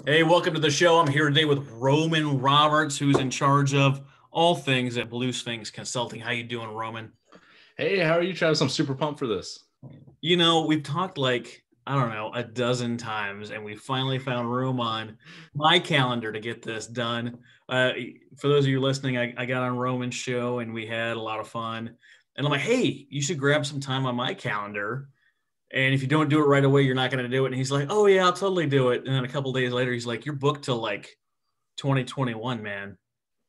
Hey, welcome to the show. I'm here today with Roman Roberts, who's in charge of all things at Blue Sphinx Consulting. How you doing, Roman? Hey, how are you, Travis? I'm super pumped for this. We've talked like, I don't know, a dozen times, and we finally found room on my calendar to get this done. Uh, for those of you listening, I got on Roman's show and we had a lot of fun. And I'm like, hey, you should grab some time on my calendar. And if you don't do it right away, you're not going to do it. And he's like, oh, yeah, I'll totally do it. And then a couple days later, he's like, you're booked till like 2021, man.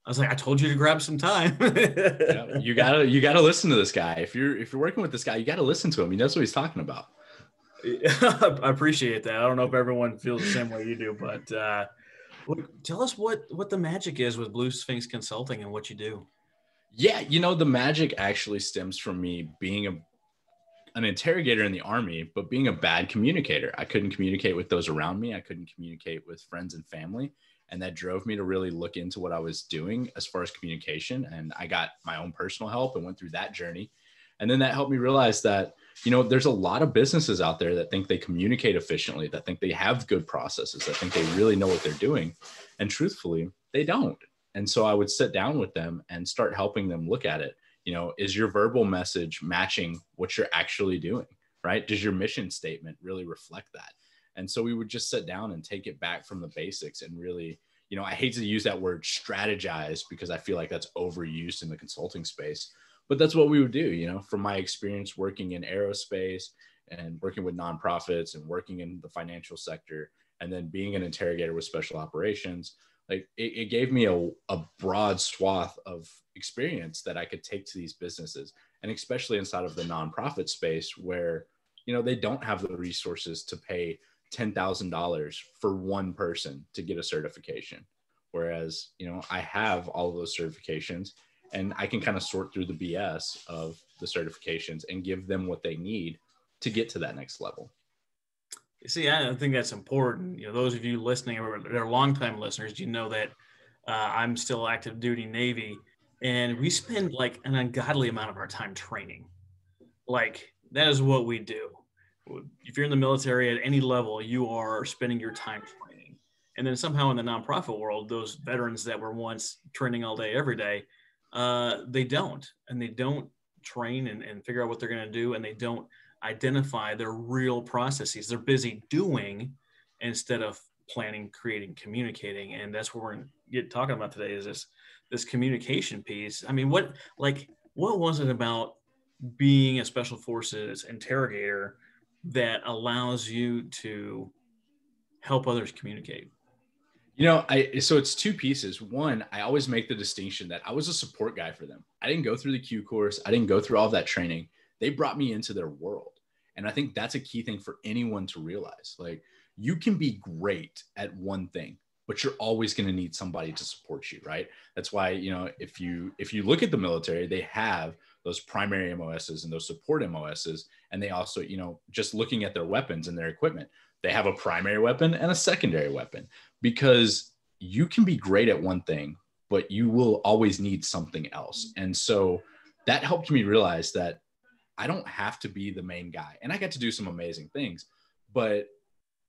I was like, I told you to grab some time. Yeah, you gotta listen to this guy. If you're working with this guy, you gotta listen to him. He knows what he's talking about. I appreciate that. I don't know if everyone feels the same way you do, but tell us what the magic is with Blue Sphinx Consulting and what you do. Yeah, the magic actually stems from me being an interrogator in the army, but being a bad communicator. I couldn't communicate with those around me. I couldn't communicate with friends and family. And that drove me to really look into what I was doing as far as communication. And I got my own personal help and went through that journey. And then that helped me realize that, there's a lot of businesses out there that think they communicate efficiently, that think they have good processes, that think they really know what they're doing. And truthfully, they don't. And so I would sit down with them and start helping them look at it. Is your verbal message matching what you're actually doing, right? Does your mission statement really reflect that? And so we would just sit down and take it back from the basics and really, I hate to use that word strategize because I feel like that's overused in the consulting space, but that's what we would do, from my experience working in aerospace and working with nonprofits and working in the financial sector, and then being an interrogator with special operations. Like it gave me a broad swath of experience that I could take to these businesses, and especially inside of the nonprofit space where, they don't have the resources to pay $10,000 for one person to get a certification. Whereas, I have all of those certifications and I can kind of sort through the BS of the certifications and give them what they need to get to that next level. See, I think that's important. Those of you listening, or they're longtime listeners, you know that I'm still active duty Navy, and we spend like an ungodly amount of our time training. Like that is what we do. If you're in the military at any level, you are spending your time training. And then somehow in the nonprofit world, those veterans that were once training all day, every day, they don't. And they don't train and figure out what they're going to do. And they don't identify their real processes. They're busy doing instead of planning, creating, communicating. And that's what we're talking about today is this communication piece. I mean, what was it about being a special forces interrogator that allows you to help others communicate? So it's two pieces. One, I always make the distinction that I was a support guy for them. I didn't go through the Q course. I didn't go through all of that training. They brought me into their world. And I think that's a key thing for anyone to realize. Like you can be great at one thing, but you're always going to need somebody to support you, right? That's why, if you look at the military, they have those primary MOSs and those support MOSs. And they also, just looking at their weapons and their equipment, they have a primary weapon and a secondary weapon because you can be great at one thing, but you will always need something else. And so that helped me realize that I don't have to be the main guy. And I got to do some amazing things, but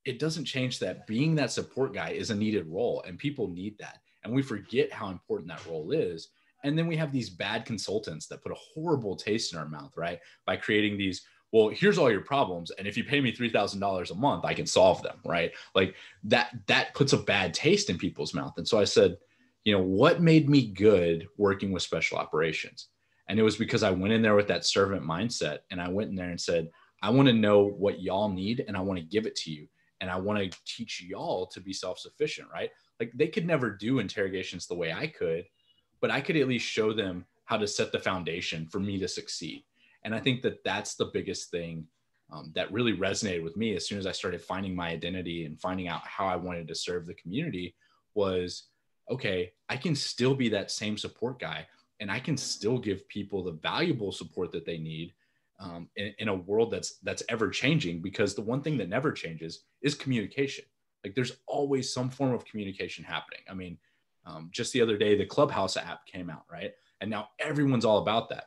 it doesn't change that being that support guy is a needed role and people need that. And we forget how important that role is. And then we have these bad consultants that put a horrible taste in our mouth, right? By creating these, well, here's all your problems. And if you pay me $3,000 a month, I can solve them, right? Like that puts a bad taste in people's mouth. And so I said, what made me good working with special operations? And it was because I went in there with that servant mindset. And I went in there and said, I want to know what y'all need and I want to give it to you. And I want to teach y'all to be self-sufficient, right? Like they could never do interrogations the way I could, but I could at least show them how to set the foundation for me to succeed. And I think that that's the biggest thing that really resonated with me as soon as I started finding my identity and finding out how I wanted to serve the community was, okay, I can still be that same support guy and I can still give people the valuable support that they need in a world that's ever changing, because the one thing that never changes is communication. Like there's always some form of communication happening. I mean, just the other day, the Clubhouse app came out, right? And now everyone's all about that.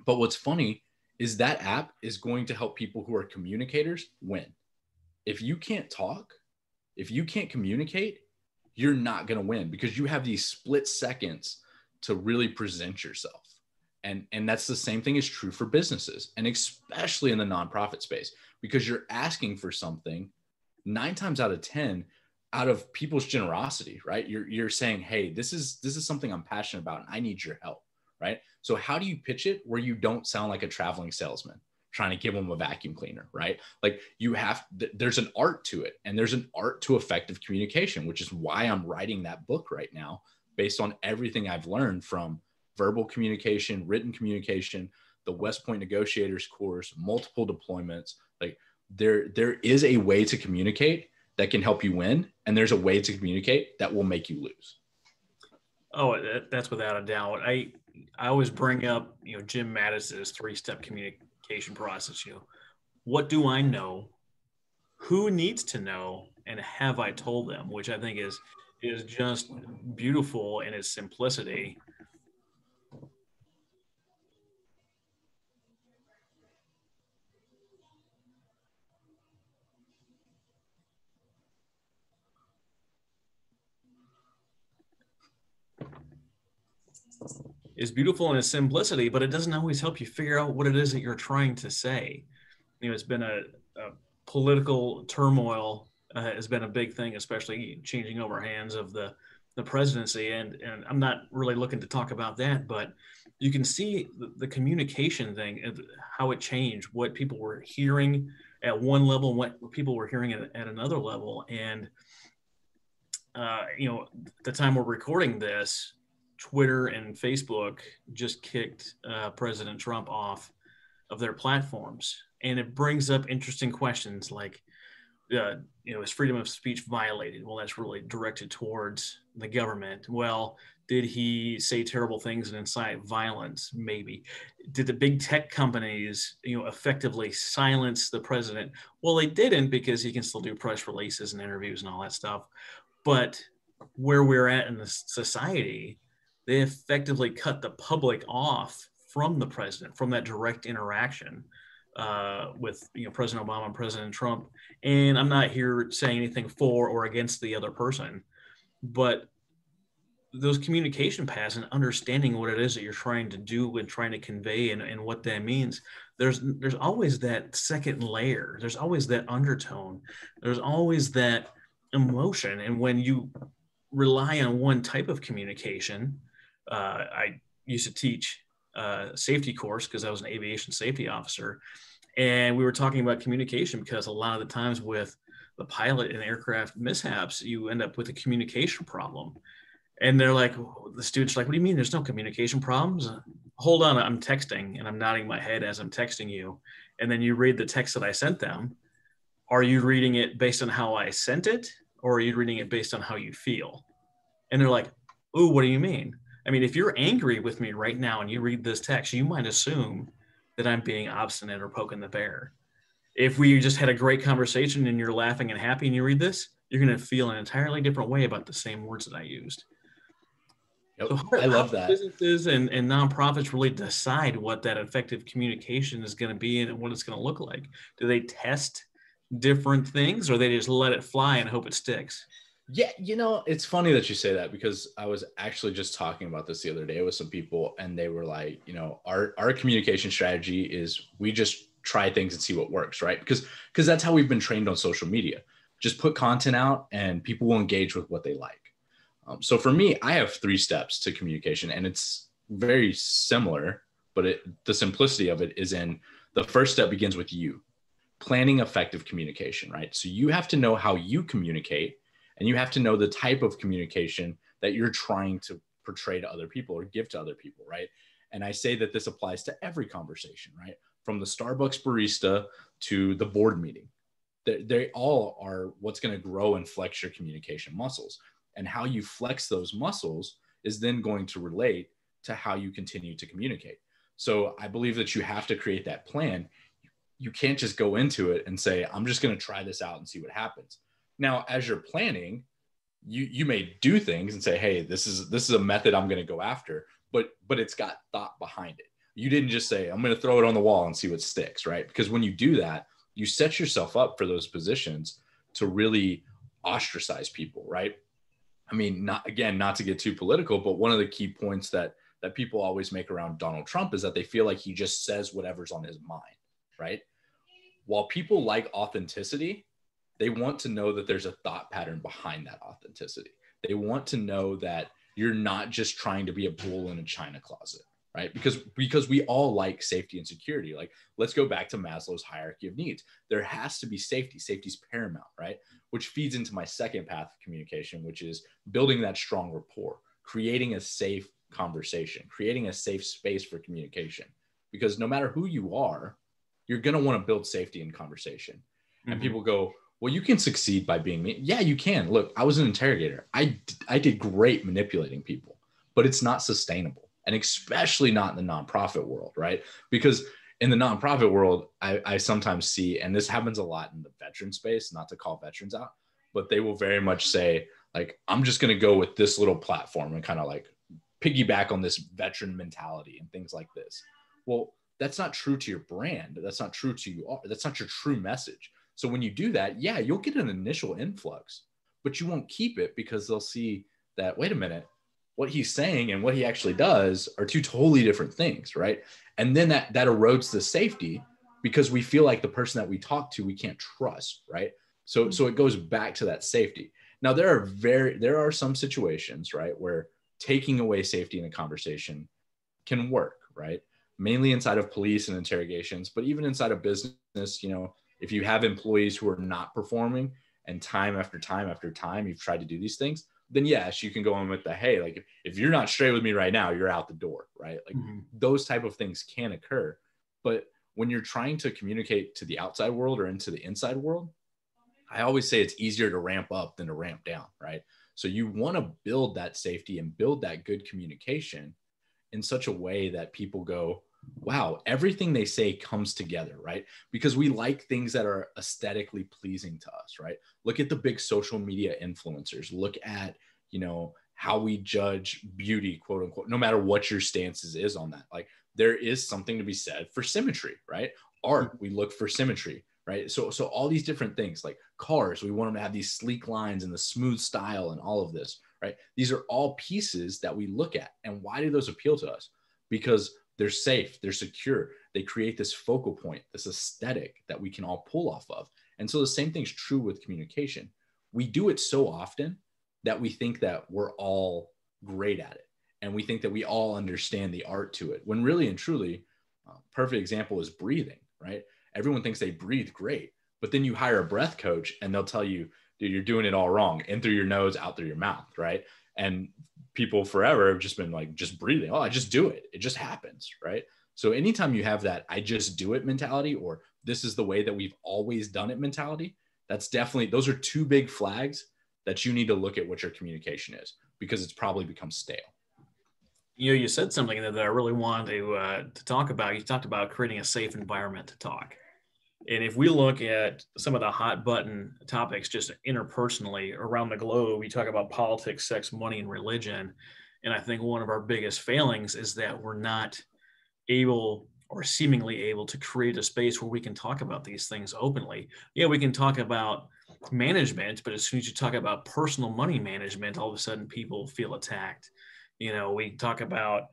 But what's funny is that app is going to help people who are communicators win. If you can't talk, If you can't communicate, you're not going to win, because you have these split seconds to really present yourself. And that's the same thing is true for businesses, and especially in the nonprofit space, because you're asking for something 9 times out of 10 out of people's generosity, right? You're saying, hey, this is something I'm passionate about and I need your help, right? So how do you pitch it where you don't sound like a traveling salesman trying to give them a vacuum cleaner, right? Like there's an art to it, and there's an art to effective communication, which is why I'm writing that book right now, based on everything I've learned from verbal communication, written communication, the West Point Negotiators course, multiple deployments. Like there is a way to communicate that can help you win, and there's a way to communicate that will make you lose. Oh, that's without a doubt. I always bring up, Jim Mattis's 3-step communication process. What do I know? Who needs to know? And have I told them? Which I think is just beautiful in its simplicity. Is beautiful in its simplicity, but it doesn't always help you figure out what it is that you're trying to say. It's been a political turmoil has been a big thing, especially changing over hands of the presidency. And I'm not really looking to talk about that, but you can see the communication thing, how it changed, what people were hearing at one level, and what people were hearing at another level. And, the time we're recording this, Twitter and Facebook just kicked President Trump off of their platforms. And it brings up interesting questions like, is freedom of speech violated? Well, that's really directed towards the government. Well, did he say terrible things and incite violence? Maybe. Did the big tech companies, effectively silence the president? Well, they didn't, because he can still do press releases and interviews and all that stuff. But where we're at in the society, they effectively cut the public off from the president, from that direct interaction with President Obama and President Trump. And I'm not here saying anything for or against the other person, but those communication paths and understanding what it is that you're trying to do and trying to convey and what that means, there's always that second layer. There's always that undertone. There's always that emotion. And when you rely on one type of communication, I used to teach safety course because I was an aviation safety officer. And we were talking about communication because a lot of the times with the pilot and aircraft mishaps, you end up with a communication problem. And they're like, the students are like, what do you mean there's no communication problems? Hold on, I'm texting, and I'm nodding my head as I'm texting you. And then you read the text that I sent them. Are you reading it based on how I sent it? Or are you reading it based on how you feel? And they're like, ooh, what do you mean? I mean, if you're angry with me right now and you read this text, you might assume that I'm being obstinate or poking the bear. If we just had a great conversation and you're laughing and happy and you read this, you're going to feel an entirely different way about the same words that I used. Yep. So I love that. Businesses and nonprofits really decide what that effective communication is going to be and what it's going to look like. Do they test different things, or they just let it fly and hope it sticks? Yeah, it's funny that you say that, because I was actually just talking about this the other day with some people, and they were like, our communication strategy is we just try things and see what works, right? Because that's how we've been trained on social media. Just put content out and people will engage with what they like. So for me, I have 3 steps to communication, and it's very similar, but the simplicity of it is in the first step begins with you planning effective communication, right? So you have to know how you communicate, and you have to know the type of communication that you're trying to portray to other people or give to other people, right? And I say that this applies to every conversation, right? From the Starbucks barista to the board meeting. They all are what's going to grow and flex your communication muscles. And how you flex those muscles is then going to relate to how you continue to communicate. So I believe that you have to create that plan. You can't just go into it and say, I'm just going to try this out and see what happens. Now, as you're planning, you may do things and say, hey, this is a method I'm going to go after, but it's got thought behind it. You didn't just say, I'm going to throw it on the wall and see what sticks, right? Because when you do that, you set yourself up for those positions to really ostracize people, right? I mean, not to get too political, but one of the key points that people always make around Donald Trump is that they feel like he just says whatever's on his mind, right? While people like authenticity, they want to know that there's a thought pattern behind that authenticity. They want to know that you're not just trying to be a bull in a china closet, right? Because we all like safety and security. Like, let's go back to Maslow's hierarchy of needs. There has to be safety. Safety's paramount, right? Which feeds into my second path of communication, which is building that strong rapport, creating a safe conversation, creating a safe space for communication. Because no matter who you are, you're going to want to build safety in conversation. And people go, well, you can succeed by being me. Yeah, you can. Look, I was an interrogator. I did great manipulating people, but it's not sustainable. And especially not in the nonprofit world, right? Because in the nonprofit world, I sometimes see, and this happens a lot in the veteran space, not to call veterans out, but they will very much say, like, I'm just going to go with this little platform and kind of like piggyback on this veteran mentality and things like this. Well, that's not true to your brand. That's not true to you. That's not your true message. So when you do that, yeah, you'll get an initial influx, but you won't keep it because they'll see that, wait a minute, what he's saying and what he actually does are two totally different things, right? And then that erodes the safety because we feel like the person that we talk to, we can't trust, right? So it goes back to that safety. Now, there are some situations, right, where taking away safety in a conversation can work, right? Mainly inside of police and interrogations, but even inside of business, you know, if you have employees who are not performing and time after time after time, you've tried to do these things, then yes, you can go on with the, hey, like if you're not straight with me right now, you're out the door, right? Like those type of things can occur. But when you're trying to communicate to the outside world or into the inside world, I always say it's easier to ramp up than to ramp down, right? So you want to build that safety and build that good communication in such a way that people go, wow, everything they say comes together, right? Because we like things that are aesthetically pleasing to us, right? Look at the big social media influencers. Look at, you know, how we judge beauty, quote unquote, no matter what your stances is on that. Like there is something to be said for symmetry, right? Art, we look for symmetry, right? So all these different things, like cars, we want them to have these sleek lines and the smooth style and all of this, right? These are all pieces that we look at. And why do those appeal to us? Because they're safe, they're secure. They create this focal point, this aesthetic that we can all pull off of. And so the same thing's true with communication. We do it so often that we think that we're all great at it. And we think that we all understand the art to it. When really and truly, perfect example is breathing, right? Everyone thinks they breathe great, but then you hire a breath coach and they'll tell you, dude, you're doing it all wrong. In through your nose, out through your mouth, right? And people forever have just been like, just breathing. Oh, I just do it. It just happens, right? So anytime you have that, I just do it mentality, or this is the way that we've always done it mentality, that's definitely, those are two big flags that you need to look at what your communication is, because it's probably become stale. You know, you said something that I really wanted to talk about. You talked about creating a safe environment to talk. And if we look at some of the hot button topics just interpersonally around the globe, we talk about politics, sex, money, and religion. And I think one of our biggest failings is that we're not able or seemingly able to create a space where we can talk about these things openly. Yeah, we can talk about management, but as soon as you talk about personal money management, all of a sudden people feel attacked. You know, we talk about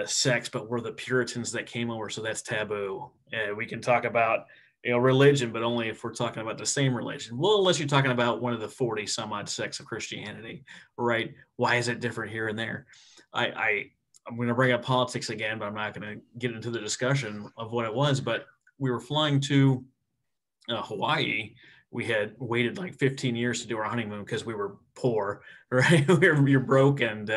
sex, but we're the Puritans that came over, so that's taboo. And we can talk about, you know, religion, but only if we're talking about the same religion. Well, unless you're talking about one of the 40 some odd sects of Christianity, right? Why is it different here and there? I'm going to bring up politics again, but I'm not going to get into the discussion of what it was. But we were flying to Hawaii. We had waited like 15 years to do our honeymoon because we were poor, right? You're broke, and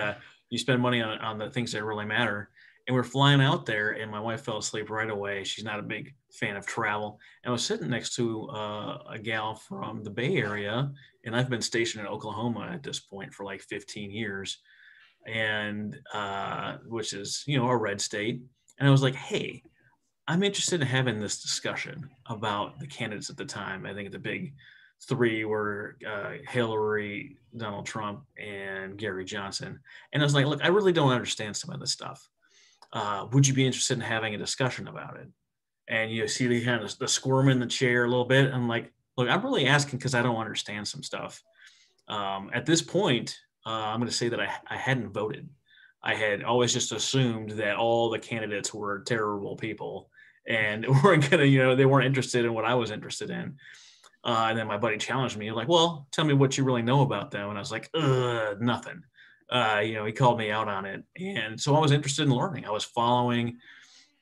you spend money on the things that really matter. And we're flying out there, and my wife fell asleep right away. She's not a big fan of travel. And I was sitting next to a gal from the Bay Area, and I've been stationed in Oklahoma at this point for like 15 years, and which is, you know, a red state. And I was like, hey, I'm interested in having this discussion about the candidates at the time. I think the big three were Hillary, Donald Trump, and Gary Johnson. And I was like, look, I really don't understand some of this stuff. Would you be interested in having a discussion about it? And you see the kind of the squirm in the chair a little bit. I'm like, look, I'm really asking because I don't understand some stuff. At this point, I'm going to say that I hadn't voted. I had always just assumed that all the candidates were terrible people and weren't going to, they weren't interested in what I was interested in. And then my buddy challenged me, like, well, tell me what you really know about them. And I was like, nothing. He called me out on it. And so I was interested in learning. I was following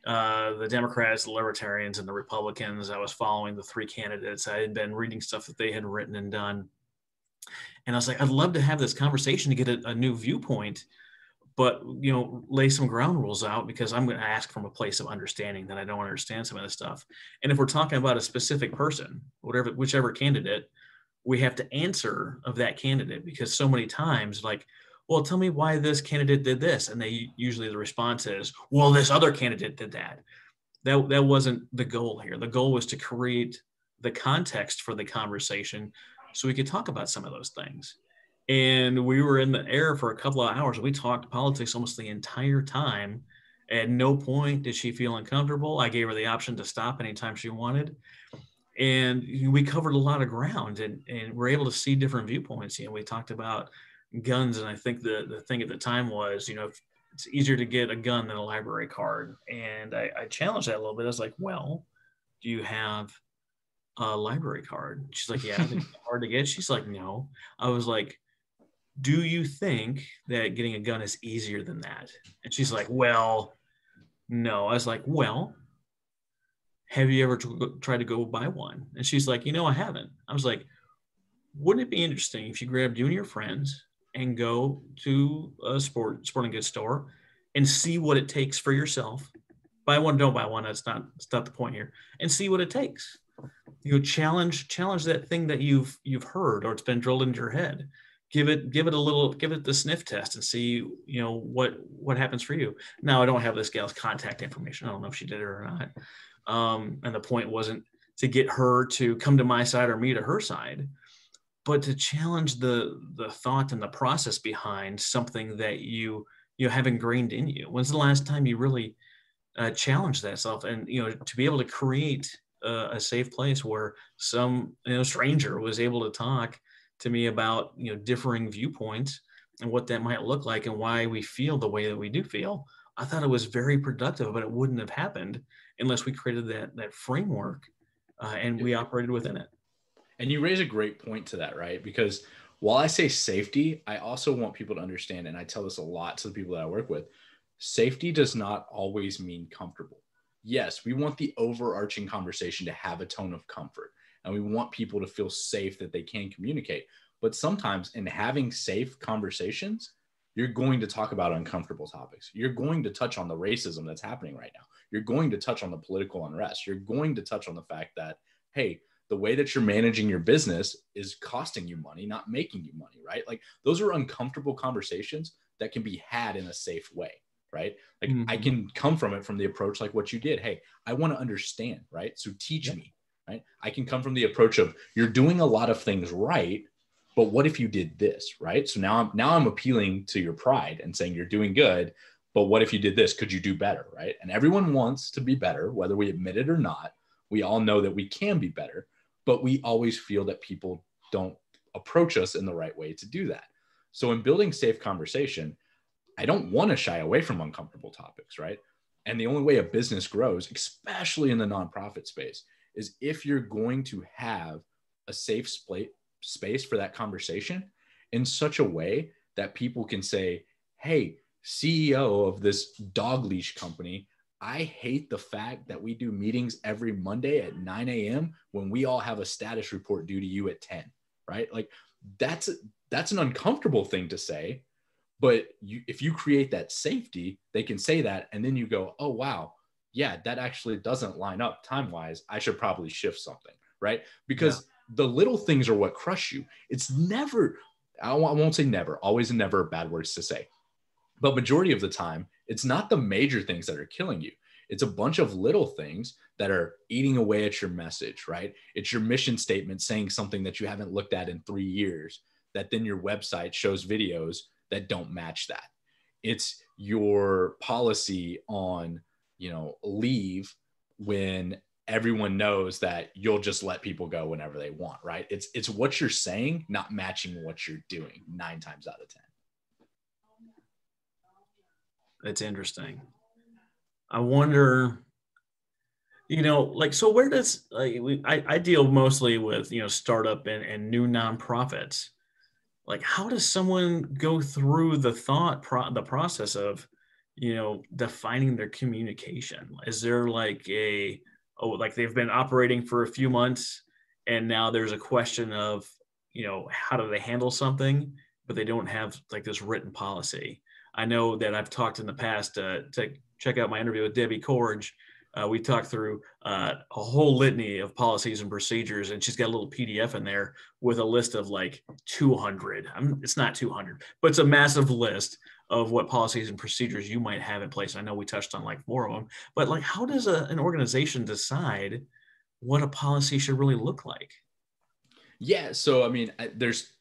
the Democrats, the Libertarians, and the Republicans. I was following the three candidates. I had been reading stuff that they had written and done. And I was like, I'd love to have this conversation to get a new viewpoint, but, lay some ground rules out because I'm going to ask from a place of understanding that I don't understand some of this stuff. And if we're talking about a specific person, whichever candidate, we have to answer of that candidate because so many times, like, well, tell me why this candidate did this. And usually the response is, well, this other candidate did that. That wasn't the goal here. The goal was to create the context for the conversation so we could talk about some of those things. And we were in the air for a couple of hours. We talked politics almost the entire time. At no point did she feel uncomfortable. I gave her the option to stop anytime she wanted. And we covered a lot of ground and we're able to see different viewpoints. We talked about guns. And I think the thing at the time was, it's easier to get a gun than a library card. And I challenged that a little bit. I was like, well, do you have a library card? She's like, yeah, I think it's hard to get. She's like, no. I was like, do you think that getting a gun is easier than that? And she's like, well, no. I was like, well, have you ever tried to go buy one? And she's like, I haven't. I was like, wouldn't it be interesting if you grabbed you and your friends and go to a sporting goods store and see what it takes for yourself? Buy one, don't buy one. That's not the point here. And see what it takes. Challenge that thing that you've heard or it's been drilled into your head. Give it the sniff test and see, what happens for you. Now, I don't have this gal's contact information. I don't know if she did it or not. And the point wasn't to get her to come to my side or me to her side, but to challenge the thought and the process behind something that you have ingrained in you. When's the last time you really challenged that self? And, to be able to create a safe place where some stranger was able to talk to me about differing viewpoints and what that might look like and why we feel the way that we do feel. I thought it was very productive, but it wouldn't have happened unless we created that framework and we operated within it. And you raise a great point to that, right? Because while I say safety, I also want people to understand, and I tell this a lot to the people that I work with, safety does not always mean comfortable. Yes, we want the overarching conversation to have a tone of comfort, and we want people to feel safe that they can communicate. But sometimes in having safe conversations, you're going to talk about uncomfortable topics. You're going to touch on the racism that's happening right now. You're going to touch on the political unrest. You're going to touch on the fact that, hey, the way that you're managing your business is costing you money, not making you money, right? Like those are uncomfortable conversations that can be had in a safe way, right? Like I can come from it from the approach like what you did. Hey, I want to understand, right? So teach me, right? I can come from the approach of you're doing a lot of things right, but what if you did this, right? So now I'm appealing to your pride and saying you're doing good, but what if you did this? Could you do better, right? And everyone wants to be better, whether we admit it or not. We all know that we can be better, but we always feel that people don't approach us in the right way to do that. So in building safe conversation, I don't want to shy away from uncomfortable topics, right? And the only way a business grows, especially in the nonprofit space, is if you're going to have a safe space for that conversation in such a way that people can say, hey, CEO of this dog leash company, I hate the fact that we do meetings every Monday at 9 a.m. when we all have a status report due to you at 10, right? Like that's an uncomfortable thing to say, but if you create that safety, they can say that. And then you go, oh, wow, yeah, that actually doesn't line up time-wise. I should probably shift something, right? Because the little things are what crush you. It's never, I won't say never, always and never are bad words to say. But majority of the time, it's not the major things that are killing you. It's a bunch of little things that are eating away at your message, right? It's your mission statement saying something that you haven't looked at in 3 years, that then your website shows videos that don't match that. It's your policy on, leave when everyone knows that you'll just let people go whenever they want, right? It's what you're saying, not matching what you're doing 9 times out of 10. That's interesting. I wonder, like, so where does, I deal mostly with, startup and new nonprofits. Like, how does someone go through the process of, defining their communication? Is there like like they've been operating for a few months and now there's a question of, how do they handle something, but they don't have like this written policy. I know that I've talked in the past, to check out my interview with Debbie Corge. We talked through a whole litany of policies and procedures, and she's got a little PDF in there with a list of like 200. It's not 200, but it's a massive list of what policies and procedures you might have in place. I know we touched on like 4 of them, but like, how does an organization decide what a policy should really look like? Yeah. So, I mean, there's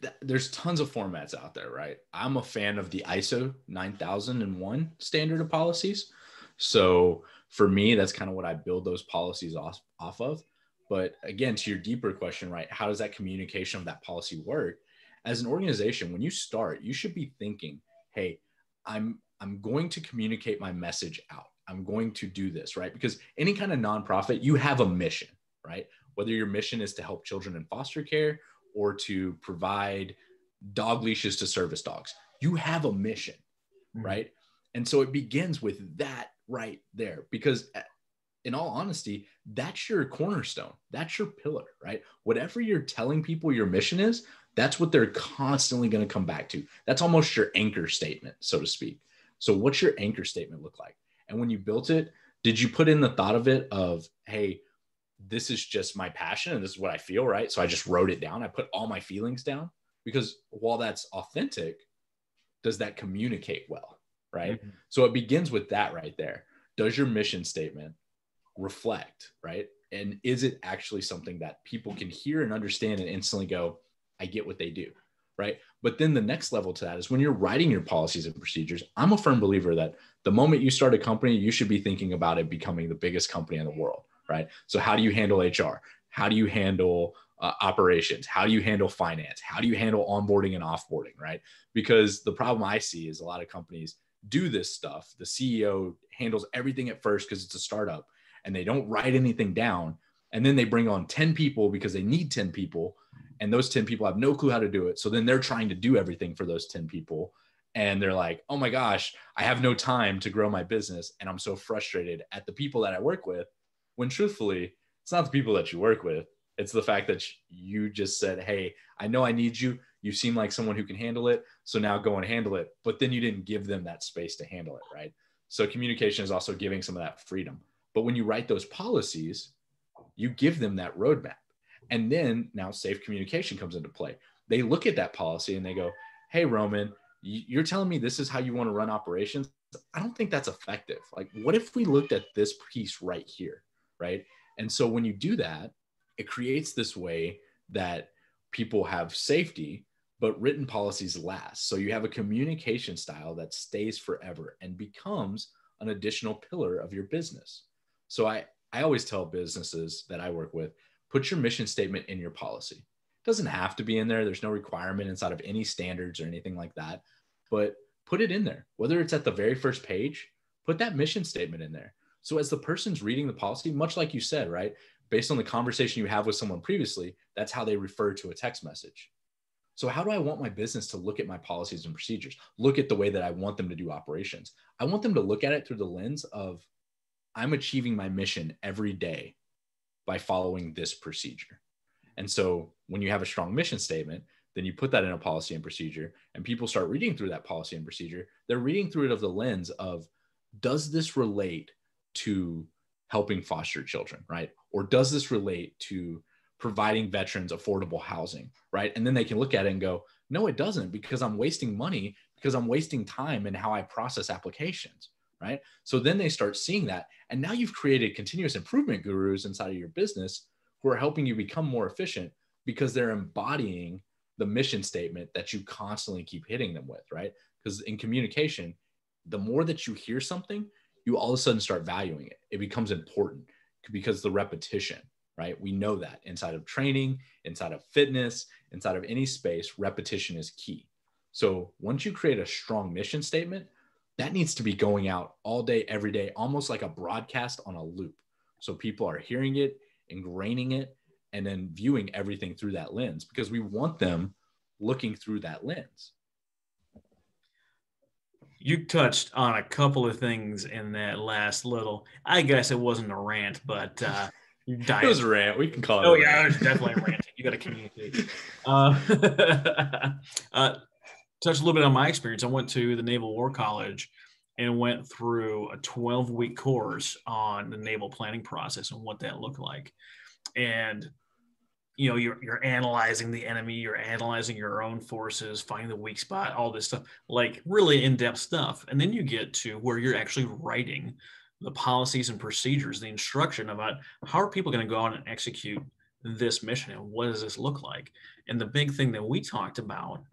tons of formats out there, right? I'm a fan of the ISO 9001 standard of policies. So for me, that's kind of what I build those policies off of. But again, to your deeper question, right? How does that communication of that policy work? As an organization, when you start, you should be thinking, hey, I'm going to communicate my message out. I'm going to do this, right? Because any kind of nonprofit, you have a mission, right? Whether your mission is to help children in foster care or to provide dog leashes to service dogs, you have a mission, right? And so it begins with that right there, because in all honesty, that's your cornerstone. That's your pillar, right? Whatever you're telling people your mission is, that's what they're constantly going to come back to. That's almost your anchor statement, so to speak. So what's your anchor statement look like? And when you built it, did you put in the thought of it of, hey, this is just my passion and this is what I feel, right? So I just wrote it down. I put all my feelings down, because while that's authentic, does that communicate well, right? Mm-hmm. So it begins with that right there. Does your mission statement reflect, right? And is it actually something that people can hear and understand and instantly go, I get what they do, right? But then the next level to that is when you're writing your policies and procedures. I'm a firm believer that the moment you start a company, you should be thinking about it becoming the biggest company in the world, right? So how do you handle HR? How do you handle operations? How do you handle finance? How do you handle onboarding and offboarding, right? Because the problem I see is a lot of companies do this stuff. The CEO handles everything at first because it's a startup, and they don't write anything down. And then they bring on 10 people because they need 10 people. And those 10 people have no clue how to do it. So then they're trying to do everything for those 10 people. And they're like, oh my gosh, I have no time to grow my business. And I'm so frustrated at the people that I work with. When truthfully, it's not the people that you work with. It's the fact that you just said, hey, I know I need you. You seem like someone who can handle it. So now go and handle it. But then you didn't give them that space to handle it, right? So communication is also giving some of that freedom. But when you write those policies, you give them that roadmap. And then now safe communication comes into play. They look at that policy and they go, hey, Roman, you're telling me this is how you want to run operations? I don't think that's effective. Like, what if we looked at this piece right here, right? And so when you do that, it creates this way that people have safety, but written policies last. So you have a communication style that stays forever and becomes an additional pillar of your business. So I always tell businesses that I work with, put your mission statement in your policy. It doesn't have to be in there. There's no requirement inside of any standards or anything like that, but put it in there. Whether it's at the very first page, put that mission statement in there. So as the person's reading the policy, much like you said, right, based on the conversation you have with someone previously, that's how they refer to a text message. So how do I want my business to look at my policies and procedures? Look at the way that I want them to do operations. I want them to look at it through the lens of, I'm achieving my mission every day by following this procedure. And so when you have a strong mission statement, then you put that in a policy and procedure, and people start reading through that policy and procedure. They're reading through it of the lens of, does this relate to helping foster children, right? Or does this relate to providing veterans affordable housing, right? And then they can look at it and go, no, it doesn't, because I'm wasting money, because I'm wasting time in how I process applications, right? So then they start seeing that. And now you've created continuous improvement gurus inside of your business who are helping you become more efficient because they're embodying the mission statement that you constantly keep hitting them with, right? Because in communication, the more that you hear something, you all of a sudden start valuing it. It becomes important. because the repetition, right? We know that inside of training, inside of fitness, inside of any space, repetition is key. So once you create a strong mission statement, that needs to be going out all day, every day, almost like a broadcast on a loop. So people are hearing it, ingraining it, and then viewing everything through that lens, because we want them looking through that lens. You touched on a couple of things in that last little, I guess it wasn't a rant, but It was a rant. We can call it Oh, a yeah, rant. it was definitely ranting. You got to communicate. Uh, touch a little bit on my experience. I went to the Naval War College and went through a 12-week course on the naval planning process and what that looked like. And you know, you're analyzing the enemy, you're analyzing your own forces, finding the weak spot, all this stuff, like really in-depth stuff. And then you get to where you're actually writing the policies and procedures, the instruction about how are people going to go out and execute this mission and what does this look like. And the big thing that we talked about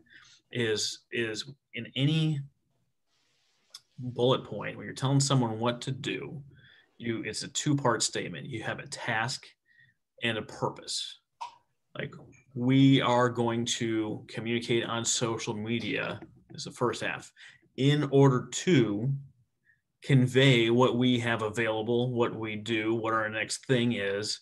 is in any bullet point when you're telling someone what to do, it's a two-part statement. You have a task and a purpose. Like, we are going to communicate on social media is the first half in order to convey what we have available, what we do, what our next thing is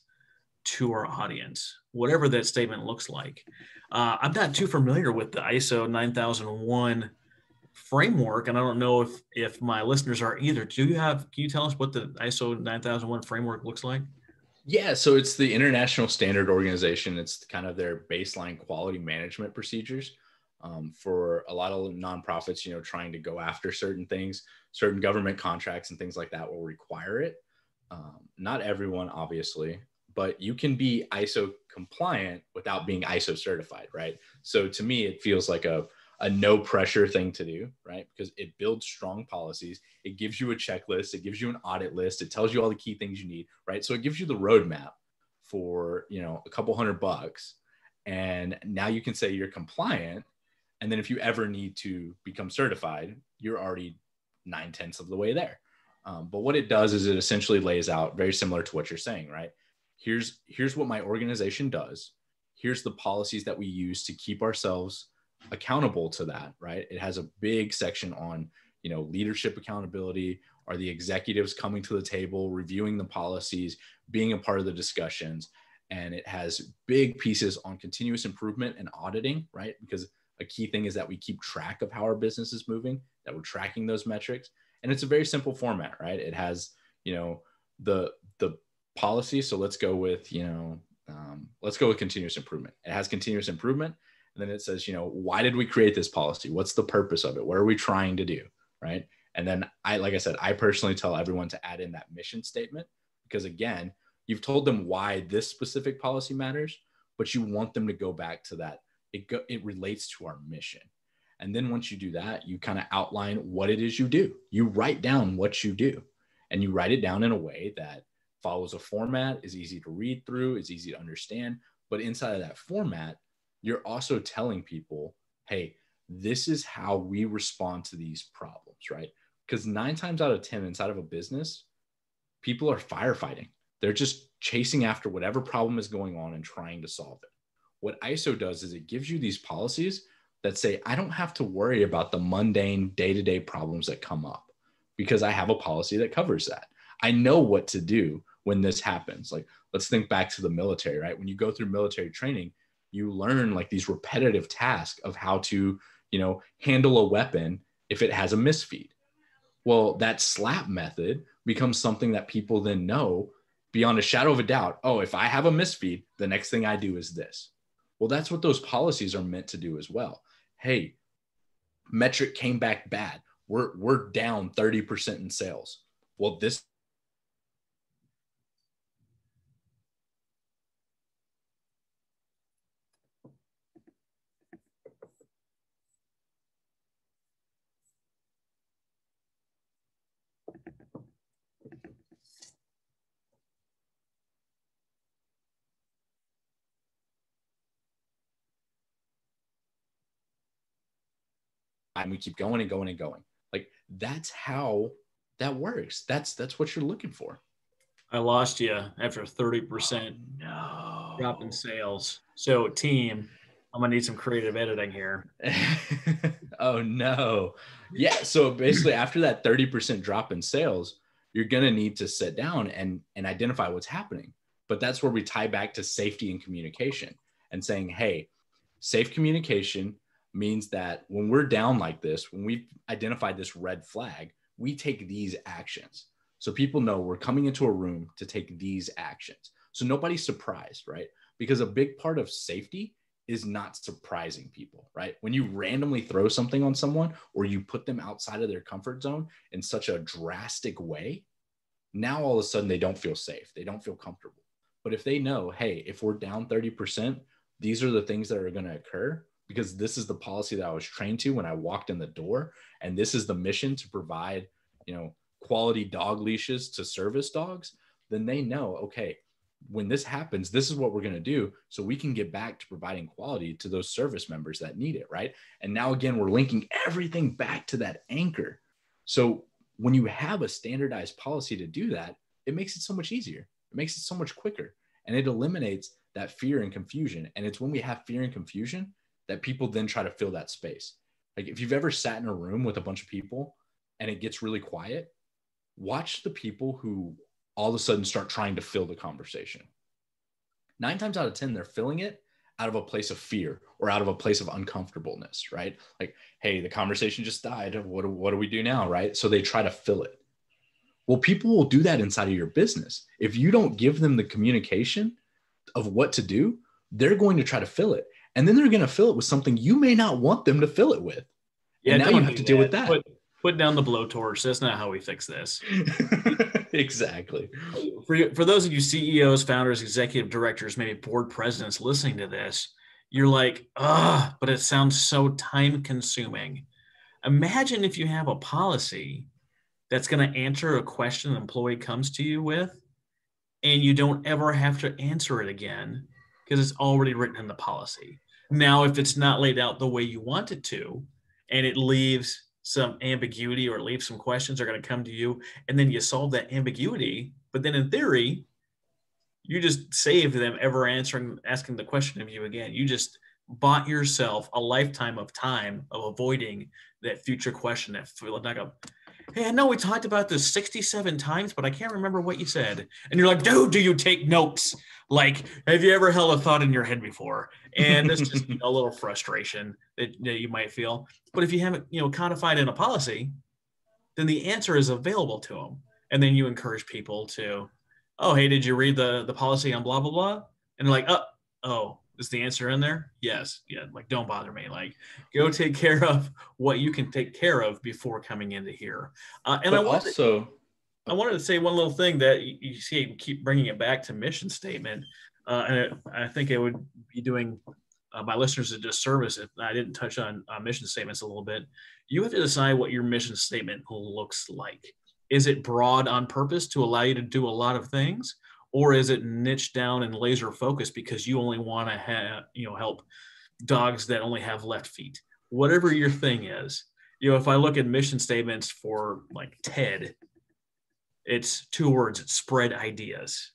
to our audience, whatever that statement looks like. I'm not too familiar with the ISO 9001 framework, and I don't know if my listeners are either. Can you tell us what the ISO 9001 framework looks like? Yeah, so it's the International Standard Organization. It's kind of their baseline quality management procedures for a lot of nonprofits, trying to go after certain things. Certain government contracts and things like that will require it. Not everyone, obviously, but you can be ISO compliant without being ISO certified, right? So to me, it feels like a no pressure thing to do, right? Because it builds strong policies. It gives you a checklist. It gives you an audit list. It tells you all the key things you need, right? So it gives you the roadmap for, a couple $100. And now you can say you're compliant. And then if you ever need to become certified, you're already 9/10 of the way there. But what it does is it essentially lays out, very similar to what you're saying, right? Here's what my organization does. Here's the policies that we use to keep ourselves accountable to that, right? It has a big section on, leadership accountability. Are the executives coming to the table, reviewing the policies, being a part of the discussions? And it has big pieces on continuous improvement and auditing, right? Because a key thing is that we keep track of how our business is moving, that we're tracking those metrics. And it's a very simple format, right? It has, the policy. So let's go with, continuous improvement. It has continuous improvement. And then it says, why did we create this policy? What's the purpose of it? What are we trying to do? Right. And then like I said, I personally tell everyone to add in that mission statement, because again, you've told them why this specific policy matters, but you want them to go back to that. It relates to our mission. And then once you do that, you kind of outline what it is you do. You write down what you do, and you write it down in a way that follows a format, is easy to read through, is easy to understand. But inside of that format, you're also telling people, hey, this is how we respond to these problems, right? Because 9 times out of 10 inside of a business, people are firefighting. They're just chasing after whatever problem is going on and trying to solve it. What ISO does is it gives you these policies that say, I don't have to worry about the mundane day-to-day problems that come up, because I have a policy that covers that. I know what to do when this happens. Like, let's think back to the military, right? When you go through military training, you learn like these repetitive tasks of how to, handle a weapon if it has a misfeed. Well, that slap method becomes something that people then know beyond a shadow of a doubt. Oh, if I have a misfeed, the next thing I do is this. Well, that's what those policies are meant to do as well. Hey, metric came back bad. We're down 30% in sales. Well, this and we keep going and going and going. Like, that's how that works. That's what you're looking for. I lost you after 30% drop in No. sales. So team, I'm gonna need some creative editing here. Oh no. Yeah. So basically after that 30% drop in sales, you're gonna need to sit down and identify what's happening. But that's where we tie back to safety and communication and saying, hey, safe communication means that when we're down like this, when we've identified this red flag, we take these actions. So people know we're coming into a room to take these actions. So nobody's surprised, right? Because a big part of safety is not surprising people, right? When you randomly throw something on someone or you put them outside of their comfort zone in such a drastic way, now all of a sudden they don't feel safe. They don't feel comfortable. But if they know, hey, if we're down 30%, these are the things that are going to occur because this is the policy that I was trained to when I walked in the door. And this is the mission to provide, quality dog leashes to service dogs. Then they know, okay, when this happens, this is what we're going to do so we can get back to providing quality to those service members that need it, right? And now, again, we're linking everything back to that anchor. So when you have a standardized policy to do that, it makes it so much easier. It makes it so much quicker. And it eliminates that fear and confusion. And it's when we have fear and confusion that people then try to fill that space. Like if you've ever sat in a room with a bunch of people and it gets really quiet, watch the people who all of a sudden start trying to fill the conversation. 9 times out of 10, they're filling it out of a place of fear or out of a place of uncomfortableness, right? Like, hey, the conversation just died. What do we do now, right? So they try to fill it. Well, people will do that inside of your business. If you don't give them the communication of what to do, they're going to try to fill it. And then they're going to fill it with something you may not want them to fill it with. Yeah, And now you don't have do to deal with that. that. Put down the blowtorch. That's not how we fix this. Exactly. For those of you CEOs, founders, executive directors, maybe board presidents listening to this, you're like, but it sounds so time consuming. Imagine if you have a policy that's going to answer a question an employee comes to you with, and you don't ever have to answer it again because it's already written in the policy. Now, if it's not laid out the way you want it to, and it leaves some ambiguity or it leaves some questions are going to come to you, and then you solve that ambiguity, but then in theory, you just saved them ever asking the question of you again. You just bought yourself a lifetime of time of avoiding that future question that feel like a, hey, I know we talked about this 67 times, but I can't remember what you said. And you're like, dude, do you take notes? Like, have you ever held a thought in your head before? And that's just a little frustration that you might feel. But if you haven't, codified in a policy, then the answer is available to them. And then you encourage people to, oh, hey, did you read the policy on blah, blah, blah? And they're like, oh, is the answer in there? Yes. Yeah. Like, don't bother me. Like, go take care of what you can take care of before coming into here. And But also, I wanted to say one little thing that you see, keep bringing it back to mission statement. And I think it would be doing my listeners a disservice if I didn't touch on mission statements a little bit. You have to decide what your mission statement looks like. Is it broad on purpose to allow you to do a lot of things? Or is it niche down and laser focused because you only want to have, help dogs that only have left feet? Whatever your thing is, if I look at mission statements for like TED, it's 2 words: it's spread ideas.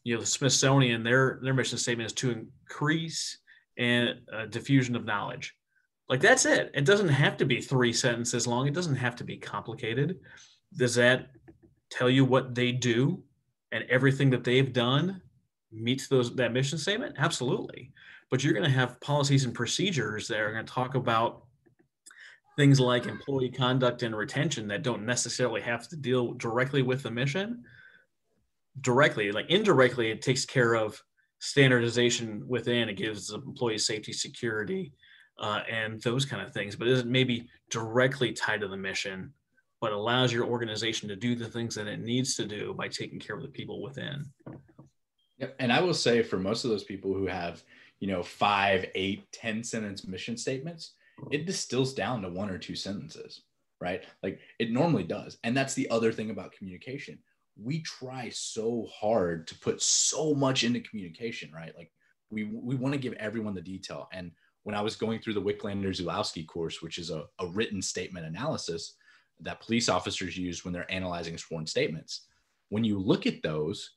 The Smithsonian, their mission statement is to increase and diffusion of knowledge. Like, that's it. It doesn't have to be 3 sentences long. It doesn't have to be complicated. Does that tell you what they do and everything that they've done meets that mission statement? Absolutely. But you're going to have policies and procedures that are going to talk about things like employee conduct and retention that don't necessarily have to deal directly with the mission. Directly, like indirectly, it takes care of standardization within. It gives employee safety, security, and those kind of things. But it isn't maybe directly tied to the mission, but allows your organization to do the things that it needs to do by taking care of the people within. Yep. And I will say for most of those people who have, 5, 8, 10 sentence mission statements, it distills down to 1 or 2 sentences, right? Like it normally does. And that's the other thing about communication. We try so hard to put so much into communication, right? Like we want to give everyone the detail. And when I was going through the Wicklander-Zulawski course, which is a written statement analysis that police officers use when they're analyzing sworn statements, when you look at those,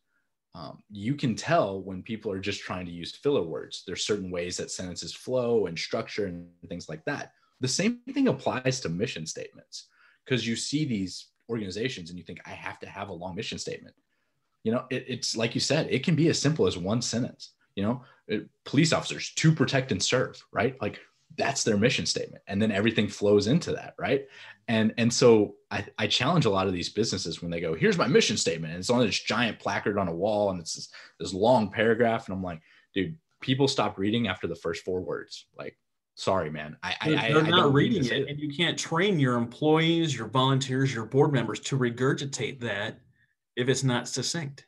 you can tell when people are just trying to use filler words. There's certain ways that sentences flow and structure and things like that. The same thing applies to mission statements, because you see these organizations and you think, I have to have a long mission statement. It's like you said, it can be as simple as one sentence. Police officers to protect and serve, right? Like that's their mission statement. And then everything flows into that, right? And so I challenge a lot of these businesses when they go, here's my mission statement. And it's on this giant placard on a wall and it's this long paragraph. And I'm like, dude, people stop reading after the first 4 words. Like, sorry, man. They're not reading it. And you can't train your employees, your volunteers, your board members to regurgitate that if it's not succinct.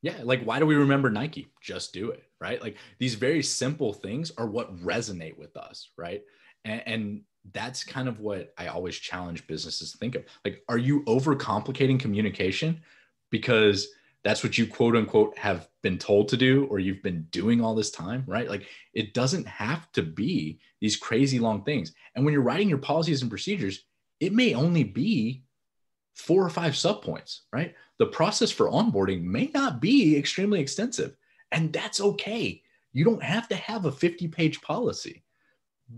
Yeah. Like, why do we remember Nike? Just do it. Right. Like these very simple things are what resonate with us. Right. And that's kind of what I always challenge businesses to think of. Like, are you overcomplicating communication because that's what you quote unquote have been told to do, or you've been doing all this time, right? Like it doesn't have to be these crazy long things. And when you're writing your policies and procedures, it may only be 4 or 5 subpoints, right? The process for onboarding may not be extremely extensive, and that's okay. You don't have to have a 50-page policy.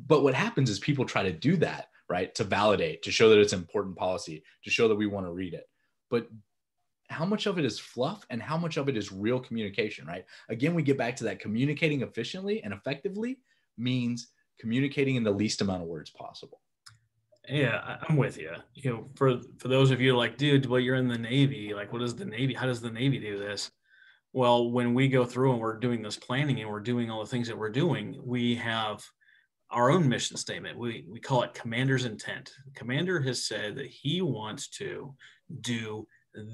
But what happens is people try to do that, right? To validate, to show that it's an important policy, to show that we want to read it. But how much of it is fluff and how much of it is real communication, right? Again, we get back to that communicating efficiently and effectively means communicating in the least amount of words possible. Yeah, I'm with you. For those of you like, dude, well, you're in the Navy. Like, what is the Navy? How does the Navy do this? Well, when we go through and we're doing this planning and we're doing all the things that we're doing, we have our own mission statement. We call it commander's intent. The commander has said that he wants to do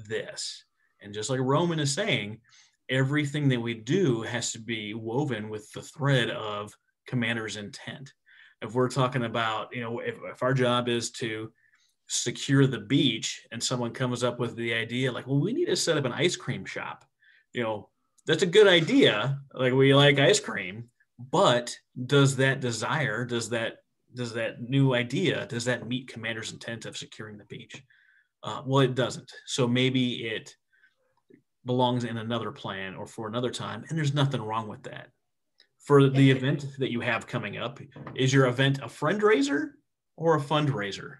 this. And just like Roman is saying, everything that we do has to be woven with the thread of commander's intent. If we're talking about, if our job is to secure the beach and someone comes up with the idea like, well, we need to set up an ice cream shop, that's a good idea. Like, we like ice cream, but does that desire, does that new idea, does that meet commander's intent of securing the beach? Well, it doesn't. So maybe it belongs in another plan or for another time. And there's nothing wrong with that. For the event that you have coming up, is your event a fundraiser or a fundraiser?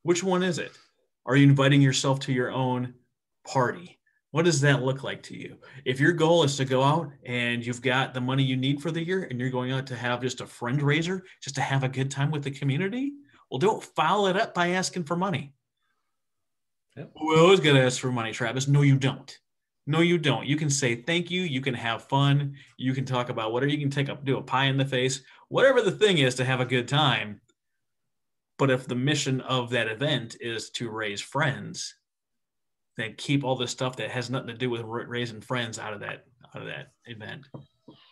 Which one is it? Are you inviting yourself to your own party? What does that look like to you? If your goal is to go out and you've got the money you need for the year and you're going out to have just a fundraiser, just to have a good time with the community, well, don't follow it up by asking for money. Yep. We always got to ask for money, Travis. No, you don't. No, you don't. You can say thank you. You can have fun. You can talk about whatever. You can do a pie in the face, whatever the thing is to have a good time. But if the mission of that event is to raise friends, then keep all the stuff that has nothing to do with raising friends out of that event.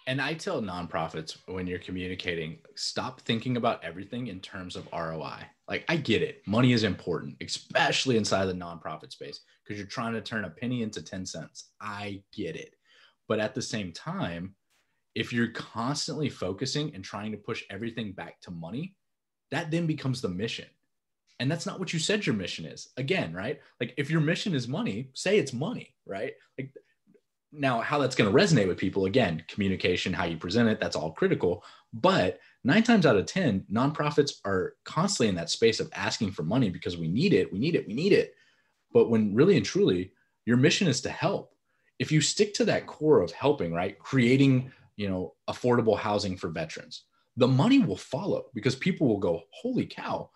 And I tell nonprofits when you're communicating, stop thinking about everything in terms of ROI. Like, I get it. Money is important, especially inside the nonprofit space, because you're trying to turn a penny into 10 cents. I get it. But at the same time, if you're constantly focusing and trying to push everything back to money, that then becomes the mission. And that's not what you said your mission is. Again, right? Like, if your mission is money, say it's money, right? Like, now, how that's going to resonate with people, again, communication, how you present it, that's all critical. But 9 times out of 10, nonprofits are constantly in that space of asking for money because we need it, we need it, we need it. But when really and truly, your mission is to help. If you stick to that core of helping, right, creating, affordable housing for veterans, the money will follow because people will go, holy cow,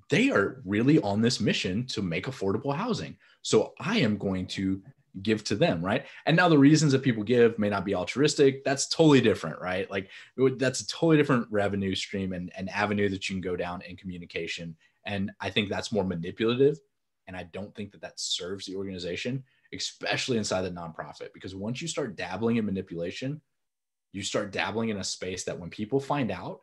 they are really on this mission to make affordable housing. So I am going to give to them, right? And now the reasons that people give may not be altruistic. That's totally different, right? Like, that's a totally different revenue stream and avenue that you can go down in communication. And I think that's more manipulative. And I don't think that serves the organization, especially inside the nonprofit, because once you start dabbling in manipulation, you start dabbling in a space that when people find out,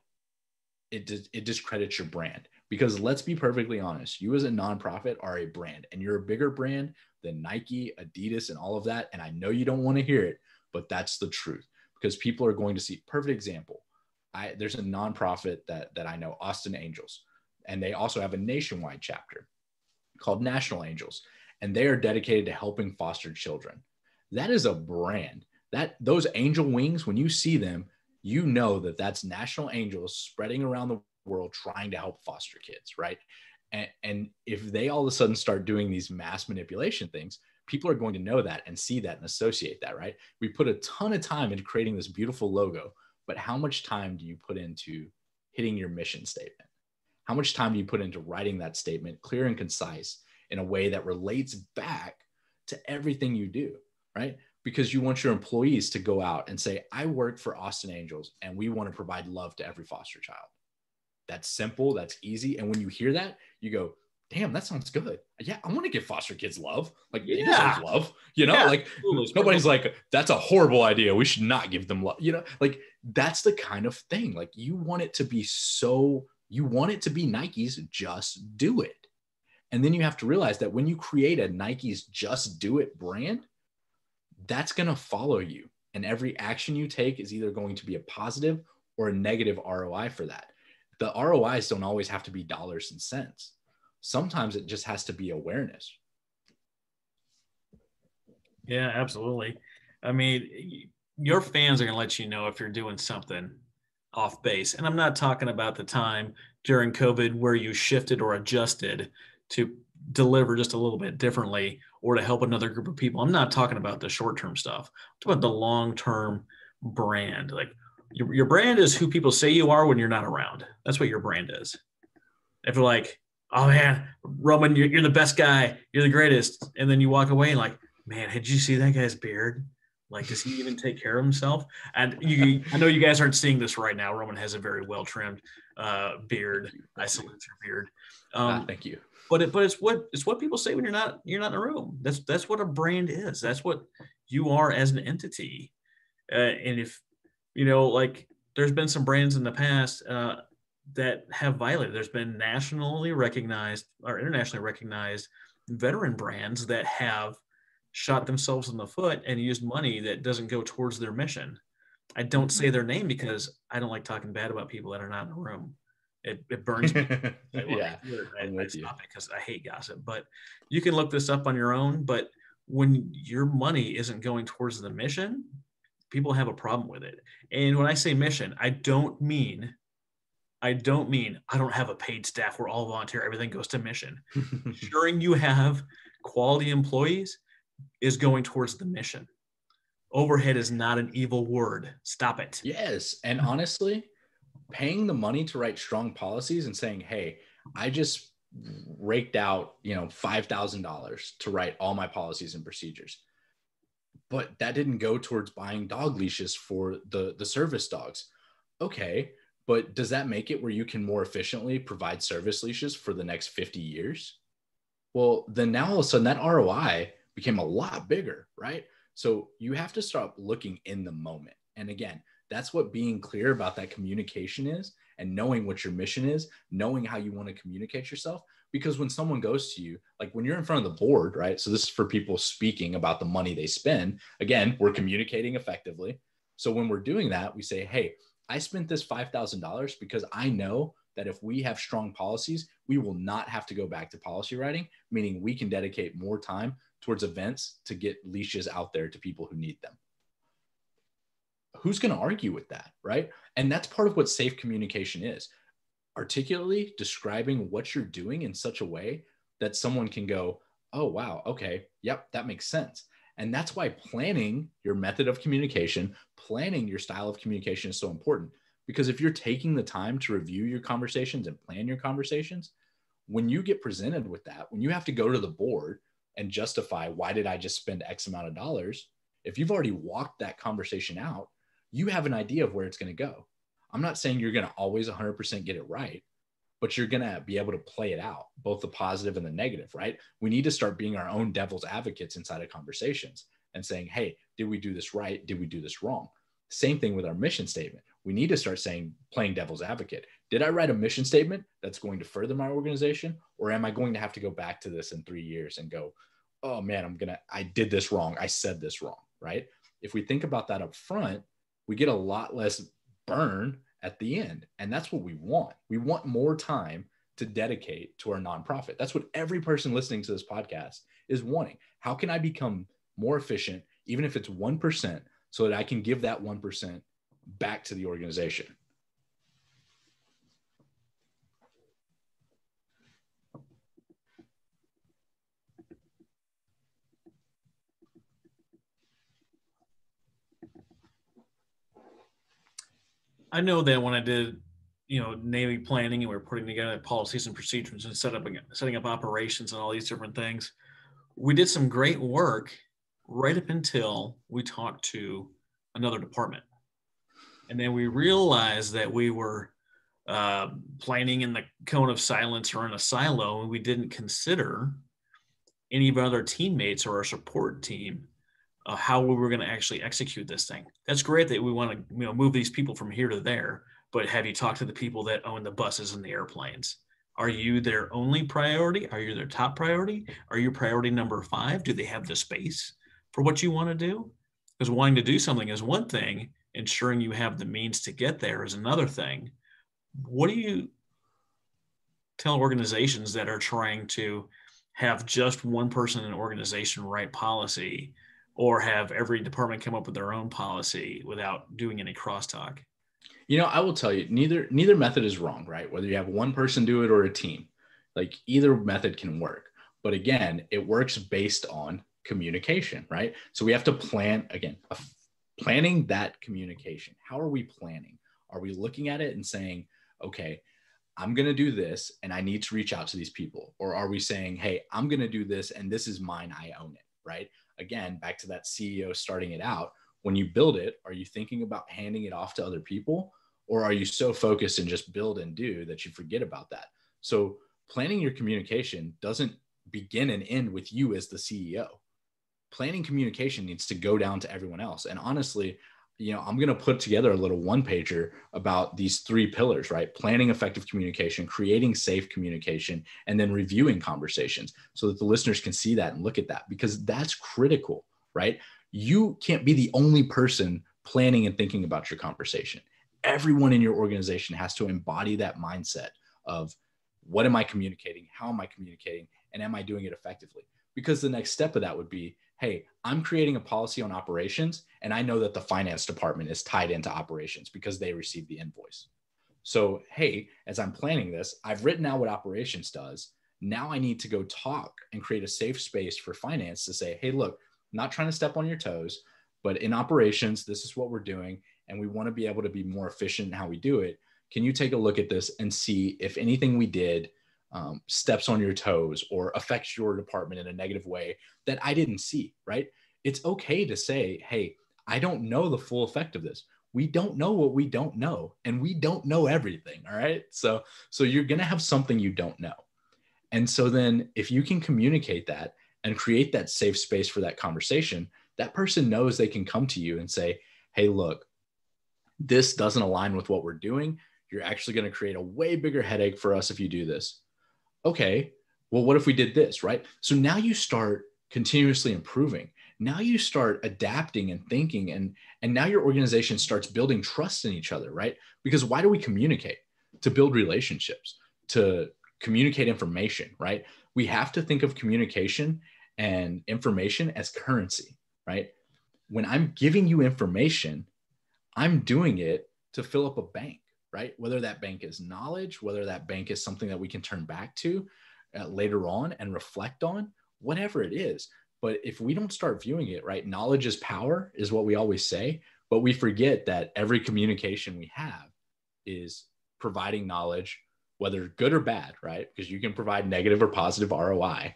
it discredits your brand. Because let's be perfectly honest, you as a nonprofit are a brand, and you're a bigger brand than Nike, Adidas, and all of that. And I know you don't want to hear it, but that's the truth, because people are going to see. Perfect example. There's a nonprofit that I know, Austin Angels, and they also have a nationwide chapter called National Angels. and they are dedicated to helping foster children. That is a brand. That those angel wings, when you see them, you know that that's national angels spreading around the world trying to help foster kids, right? And if they all of a sudden start doing these mass manipulation things, people are going to know that and see that and associate that, right? We put a ton of time into creating this beautiful logo, but how much time do you put into hitting your mission statement? How much time do you put into writing that statement clear and concise in a way that relates back to everything you do, right? Because you want your employees to go out and say, I work for Austin Angels and we want to provide love to every foster child. That's simple. That's easy. And when you hear that, you go, damn, that sounds good. Yeah, I want to give foster kids love. Like, they deserve love, you know, like nobody's like, that's a horrible idea. We should not give them love. You know, like that's the kind of thing. Like you want it to be Nike's Just Do It. And then you have to realize that when you create a Nike's Just Do It brand, that's going to follow you. And every action you take is either going to be a positive or a negative ROI for that. The ROIs don't always have to be dollars and cents. Sometimes it just has to be awareness. Yeah, absolutely. I mean, your fans are going to let you know if you're doing something off base. And I'm not talking about the time during COVID where you shifted or adjusted to deliver just a little bit differently or to help another group of people. I'm not talking about the short-term stuff. I'm talking about the long-term brand. Like your brand is who people say you are when you're not around. That's what your brand is. If you're like, oh man, Roman, you're the best guy, you're the greatest. And then you walk away and like, man, did you see that guy's beard? Like, does he even take care of himself? And I know you guys aren't seeing this right now. Roman has a very well-trimmed beard. I salute your beard. Thank you. But it's what people say when you're not in the room. That's what a brand is. That's what you are as an entity. And if like there's been some brands in the past that have violated. There's been nationally recognized or internationally recognized veteran brands that have shot themselves in the foot and used money that doesn't go towards their mission. I don't say their name because I don't like talking bad about people that are not in the room. It burns me. Yeah, I stop it because I hate gossip. But you can look this up on your own. But when your money isn't going towards the mission, people have a problem with it. And when I say mission, I don't mean I don't have a paid staff. We're all volunteer. Everything goes to mission. Ensuring you have quality employees is going towards the mission. Overhead is not an evil word. Stop it. Yes. And honestly, paying the money to write strong policies and saying, hey, I just raked out, $5,000 to write all my policies and procedures. But that didn't go towards buying dog leashes for the service dogs. Okay. But does that make it where you can more efficiently provide service leashes for the next 50 years? Well, then now all of a sudden that ROI became a lot bigger, right? So you have to start looking in the moment. And again, that's what being clear about that communication is, and knowing what your mission is, knowing how you want to communicate yourself. Because when someone goes to you, like when you're in front of the board, right? So this is for people speaking about the money they spend. Again, we're communicating effectively. So when we're doing that, we say, hey, I spent this $5,000 because I know that if we have strong policies, we will not have to go back to policy writing, meaning we can dedicate more time towards events to get leashes out there to people who need them. Who's going to argue with that, right? And that's part of what safe communication is. Articulately describing what you're doing in such a way that someone can go, oh, wow, okay, yep, that makes sense. And that's why planning your method of communication, planning your style of communication is so important. Because if you're taking the time to review your conversations and plan your conversations, when you get presented with that, when you have to go to the board and justify why did I just spend X amount of dollars, if you've already walked that conversation out, you have an idea of where it's going to go. I'm not saying you're going to always 100% get it right, but you're going to be able to play it out, both the positive and the negative, right? We need to start being our own devil's advocates inside of conversations and saying, hey, did we do this right? Did we do this wrong? Same thing with our mission statement. We need to start saying, playing devil's advocate. Did I write a mission statement that's going to further my organization? Or am I going to have to go back to this in 3 years and go, oh man, I did this wrong. I said this wrong, right? If we think about that up front, we get a lot less burn at the end. And that's what we want. We want more time to dedicate to our nonprofit. That's what every person listening to this podcast is wanting. How can I become more efficient, even if it's 1%, so that I can give that 1% back to the organization? I know that when I did, Navy planning, and we were putting together policies and procedures and setting up operations and all these different things, we did some great work right up until we talked to another department. And then we realized that we were planning in the cone of silence or in a silo, and we didn't consider any of our other teammates or our support team how we were going to actually execute this thing. That's great that we want to move these people from here to there, but have you talked to the people that own the buses and the airplanes? Are you their only priority? Are you their top priority? Are you priority number 5? Do they have the space for what you want to do? Because wanting to do something is one thing, ensuring you have the means to get there is another thing. What do you tell organizations that are trying to have just one person in an organization write policy, or have every department come up with their own policy without doing any crosstalk? I will tell you, neither method is wrong, right? Whether you have one person do it or a team, like either method can work. But again, it works based on communication, right? So we have to plan, again, planning that communication. How are we planning? Are we looking at it and saying, okay, I'm going to do this and I need to reach out to these people? Or are we saying, hey, I'm going to do this and this is mine, I own it, right? Again, back to that CEO starting it out. When you build it, are you thinking about handing it off to other people? Or are you so focused and just build and do that you forget about that? So planning your communication doesn't begin and end with you as the CEO. Planning communication needs to go down to everyone else. And honestly, I'm going to put together a little one-pager about these 3 pillars, right? Planning effective communication, creating safe communication, and then reviewing conversations so that the listeners can see that and look at that, because that's critical, right? You can't be the only person planning and thinking about your conversation. Everyone in your organization has to embody that mindset of what am I communicating? How am I communicating? And am I doing it effectively? Because the next step of that would be, hey, I'm creating a policy on operations, and I know that the finance department is tied into operations because they receive the invoice. So, hey, as I'm planning this, I've written out what operations does. Now I need to go talk and create a safe space for finance to say, hey, look, I'm not trying to step on your toes, but in operations, this is what we're doing, and we want to be able to be more efficient in how we do it. Can you take a look at this and see if anything we did steps on your toes or affects your department in a negative way that I didn't see, right? It's okay to say, hey, I don't know the full effect of this. We don't know what we don't know, and we don't know everything, all right? So you're going to have something you don't know. And so then if you can communicate that and create that safe space for that conversation, that person knows they can come to you and say, hey, look, this doesn't align with what we're doing. You're actually going to create a way bigger headache for us if you do this. Okay, well, what if we did this, right? So now you start continuously improving. Now you start adapting and thinking, and now your organization starts building trust in each other, right? Because why do we communicate? To build relationships, to communicate information, right? We have to think of communication and information as currency, right? When I'm giving you information, I'm doing it to fill up a bank, right? Whether that bank is knowledge, whether that bank is something that we can turn back to later on and reflect on, whatever it is. But if we don't start viewing it, right, knowledge is power is what we always say, but we forget that every communication we have is providing knowledge, whether good or bad, right? Because you can provide negative or positive ROI.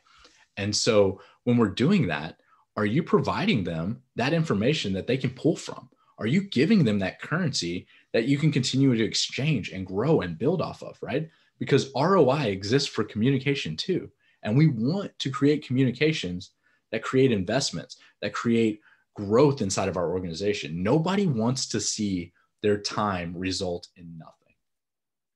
And so when we're doing that, are you providing them that information that they can pull from? Are you giving them that currency that you can continue to exchange and grow and build off of, right? Because ROI exists for communication too. And we want to create communications that create investments, that create growth inside of our organization. Nobody wants to see their time result in nothing.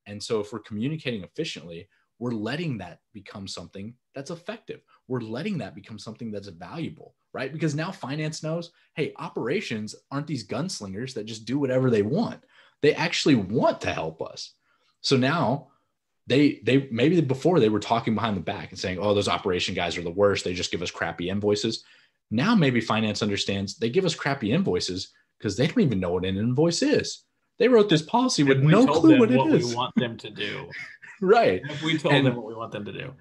And so if we're communicating efficiently, we're letting that become something that's effective. We're letting that become something that's valuable, right? Because now finance knows, hey, operations aren't these gunslingers that just do whatever they want. They actually want to help us. So now they maybe before they were talking behind the back and saying, oh, those operation guys are the worst. They just give us crappy invoices. Now maybe finance understands they give us crappy invoices because they don't even know what an invoice is. They wrote this policy with no clue what it is. We want them to do. Right. If we told them what we want them to do.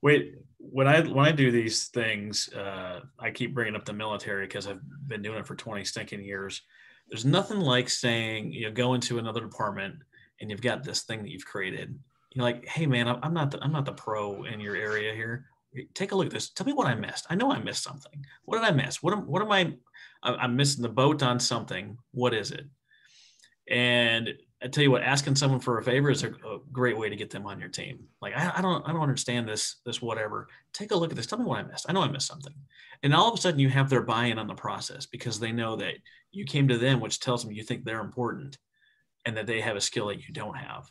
Wait, when I do these things, I keep bringing up the military because I've been doing it for 20 stinking years. There's nothing like saying, go into another department and you've got this thing that you've created. You're like, hey man, I'm not the pro in your area here. Take a look at this. Tell me what I missed. I know I missed something. What did I miss? What am I? I'm missing the boat on something. What is it? And I tell you what, asking someone for a favor is a great way to get them on your team. Like, I don't understand this whatever. Take a look at this. Tell me what I missed. I know I missed something. And all of a sudden you have their buy-in on the process because they know that you came to them, which tells them you think they're important and that they have a skill that you don't have.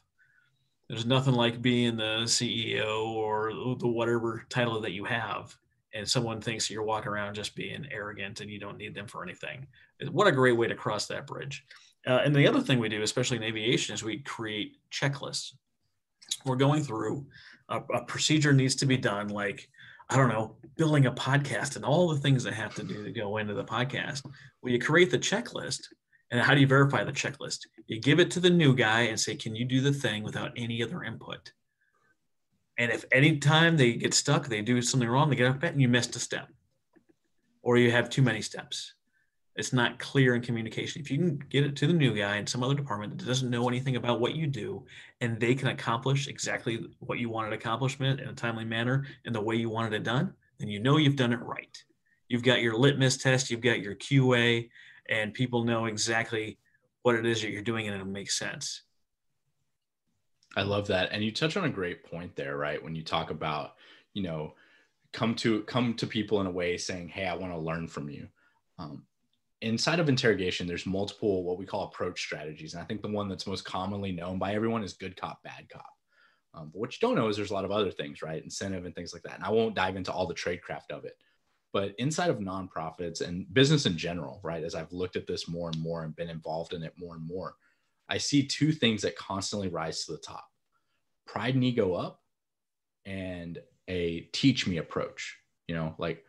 There's nothing like being the CEO or the whatever title that you have, and someone thinks you're walking around just being arrogant and you don't need them for anything. What a great way to cross that bridge. And the other thing we do, especially in aviation, is we create checklists. We're going through a procedure needs to be done, like, I don't know, building a podcast and all the things that have to do to go into the podcast. Well, you create the checklist. And how do you verify the checklist? You give it to the new guy and say, can you do the thing without any other input? And if any time they get stuck, they do something wrong, they get off bet and you missed a step. Or you have too many steps. It's not clear in communication. If you can get it to the new guy in some other department that doesn't know anything about what you do, and they can accomplish exactly what you wanted accomplished in a timely manner in the way you wanted it done, then you know you've done it right. You've got your litmus test, you've got your QA, and people know exactly what it is that you're doing and it makes sense. I love that. And you touch on a great point there, right? When you talk about, come to people in a way saying, hey, I want to learn from you. Inside of interrogation, there's multiple, what we call approach strategies. And I think the one that's most commonly known by everyone is good cop, bad cop. But what you don't know is there's a lot of other things, right? Incentive and things like that. And I won't dive into all the tradecraft of it. But inside of nonprofits and business in general, right, as I've looked at this more and more and been involved in it more and more, I see two things that constantly rise to the top: pride and ego up, and a teach me approach. Like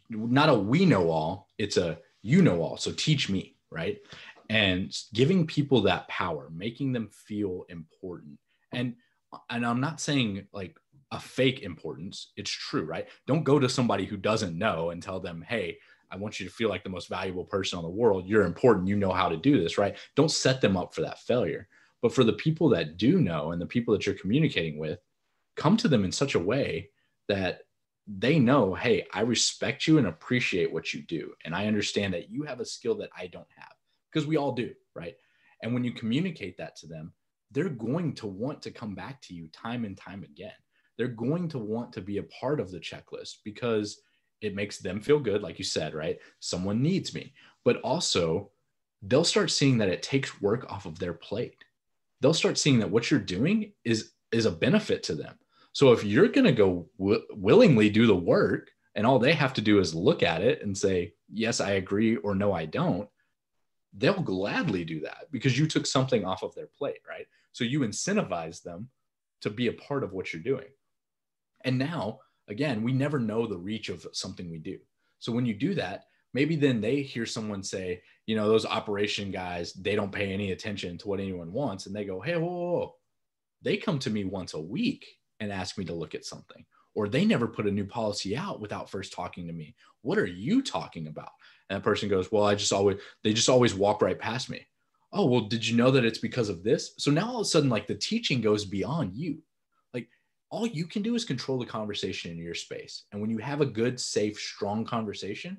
not a we know all, it's a you know all. So teach me, right? And giving people that power, making them feel important. And I'm not saying like a fake importance. It's true, right? Don't go to somebody who doesn't know and tell them, hey, I want you to feel like the most valuable person in the world. You're important. You know how to do this, right? Don't set them up for that failure. But for the people that do know and the people that you're communicating with, come to them in such a way that they know, hey, I respect you and appreciate what you do. And I understand that you have a skill that I don't have, because we all do, right? And when you communicate that to them, they're going to want to come back to you time and time again. They're going to want to be a part of the checklist because it makes them feel good. Like you said, right? Someone needs me, but also they'll start seeing that it takes work off of their plate. They'll start seeing that what you're doing is a benefit to them. So if you're going to go willingly do the work and all they have to do is look at it and say, yes, I agree, or no, I don't, they'll gladly do that because you took something off of their plate, right? So you incentivize them to be a part of what you're doing. And now, again, we never know the reach of something we do. So when you do that, maybe then they hear someone say, those operation guys, they don't pay any attention to what anyone wants. And they go, hey, whoa. They come to me once a week and ask me to look at something. Or they never put a new policy out without first talking to me. What are you talking about? And that person goes, well, they just always walk right past me. Oh, well, did you know that it's because of this? So now all of a sudden, like the teaching goes beyond you. Like all you can do is control the conversation in your space. And when you have a good, safe, strong conversation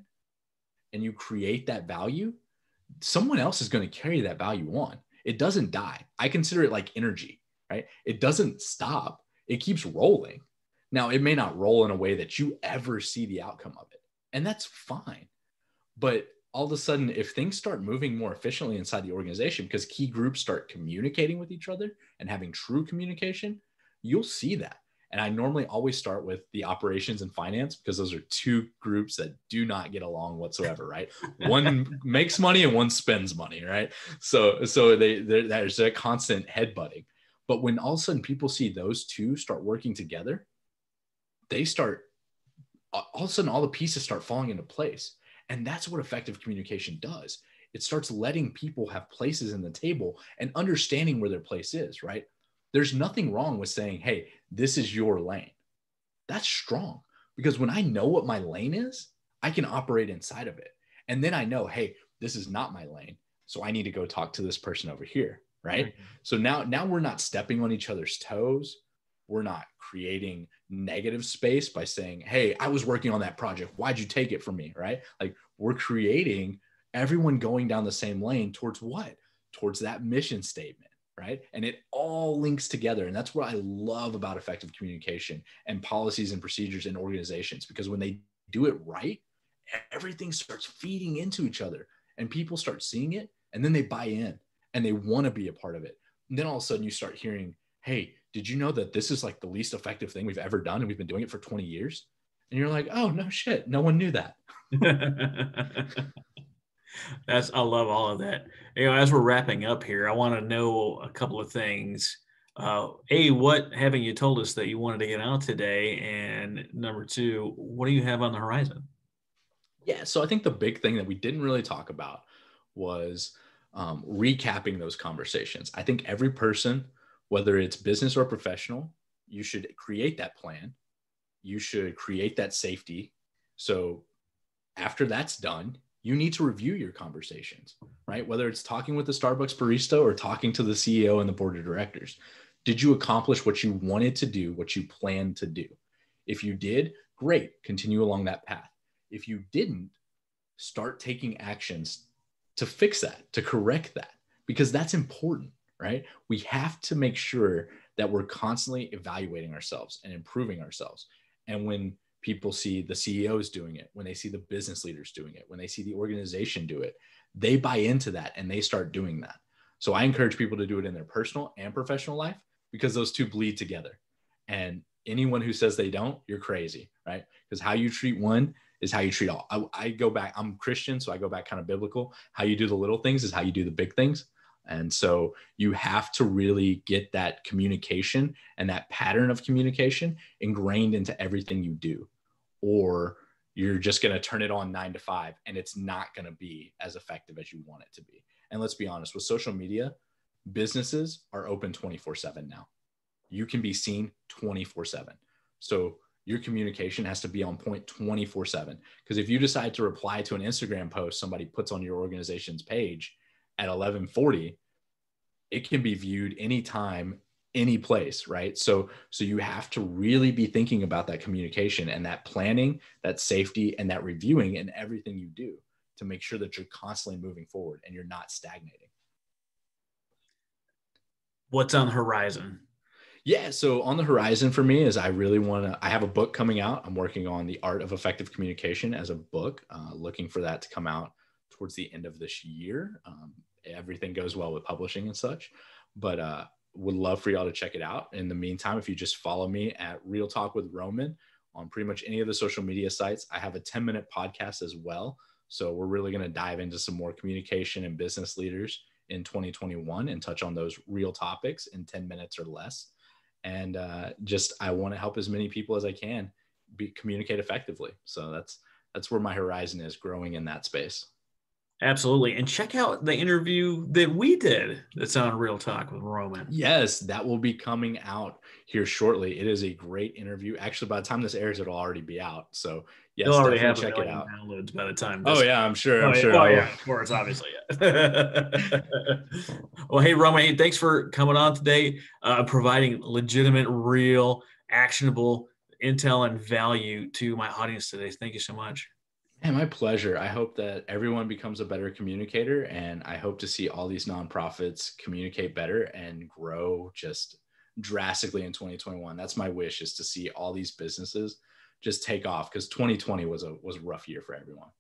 and you create that value, someone else is going to carry that value on. It doesn't die. I consider it like energy, right? It doesn't stop. It keeps rolling. Now, it may not roll in a way that you ever see the outcome of it. And that's fine. But all of a sudden, if things start moving more efficiently inside the organization because key groups start communicating with each other and having true communication, you'll see that. And I normally always start with the operations and finance because those are two groups that do not get along whatsoever, right? One makes money and one spends money, right? So there's a constant headbutting. But when all of a sudden people see those two start working together, they start, all of a sudden all the pieces start falling into place. And that's what effective communication does. It starts letting people have places in the table and understanding where their place is, right? There's nothing wrong with saying, hey, this is your lane. That's strong, because when I know what my lane is, I can operate inside of it. And then I know, hey, this is not my lane, so I need to go talk to this person over here, right? Mm-hmm. So now we're not stepping on each other's toes. We're not creating negative space by saying, hey, I was working on that project, why'd you take it from me, right? Like, we're creating everyone going down the same lane towards what? Towards that mission statement, right? And it all links together. And that's what I love about effective communication and policies and procedures in organizations, because when they do it right, everything starts feeding into each other and people start seeing it, and then they buy in and they want to be a part of it. And then all of a sudden you start hearing, hey, did you know that this is like the least effective thing we've ever done? And we've been doing it for 20 years. And you're like, oh, no shit. No one knew that. I love all of that. As we're wrapping up here, I want to know a couple of things. What haven't you told us that you wanted to get out today? And number two, what do you have on the horizon? Yeah, so I think the big thing that we didn't really talk about was recapping those conversations. I think every person, whether it's business or professional, you should create that plan. You should create that safety. So after that's done, you need to review your conversations, right? Whether it's talking with the Starbucks barista or talking to the CEO and the board of directors. Did you accomplish what you wanted to do, what you planned to do? If you did, great, continue along that path. If you didn't, start taking actions to fix that, to correct that, because that's important, right? We have to make sure that we're constantly evaluating ourselves and improving ourselves. And when people see the CEOs doing it, when they see the business leaders doing it, when they see the organization do it, they buy into that and they start doing that. So I encourage people to do it in their personal and professional life, because those two bleed together. And anyone who says they don't, you're crazy, right? Because how you treat one is how you treat all. I go back, I'm Christian, so I go back kind of biblical. How you do the little things is how you do the big things. And so you have to really get that communication and that pattern of communication ingrained into everything you do, or you're just going to turn it on 9 to 5 and it's not going to be as effective as you want it to be. And let's be honest, with social media, businesses are open 24/7 now. You can be seen 24/7. So your communication has to be on point 24/7. Because if you decide to reply to an Instagram post somebody puts on your organization's page at 11:40, it can be viewed anytime, any place, right? So you have to really be thinking about that communication and that planning, that safety, and that reviewing in everything you do to make sure that you're constantly moving forward and you're not stagnating. What's on the horizon? Yeah, so on the horizon for me is I have a book coming out. I'm working on the art of effective communication as a book, looking for that to come out towards the end of this year. Everything goes well with publishing and such, but would love for y'all to check it out. In the meantime, if you just follow me at Real Talk with Roman on pretty much any of the social media sites, I have a 10-minute podcast as well. So we're really going to dive into some more communication and business leaders in 2021 and touch on those real topics in 10 minutes or less. And I want to help as many people as I can communicate effectively. So that's where my horizon is, growing in that space. Absolutely. And check out the interview that we did that's on Real Talk with Roman. Yes, that will be coming out here shortly. It is a great interview. Actually, by the time this airs, it'll already be out. So yes, you'll already have check it out. Downloads by the time. Oh yeah, I'm sure. I'm sure. Well, yeah, of course, obviously. Well, hey, Roman, hey, thanks for coming on today, providing legitimate, real, actionable intel and value to my audience today. Thank you so much. And my pleasure. I hope that everyone becomes a better communicator, and I hope to see all these nonprofits communicate better and grow just drastically in 2021. That's my wish, is to see all these businesses just take off, because 2020 was a rough year for everyone.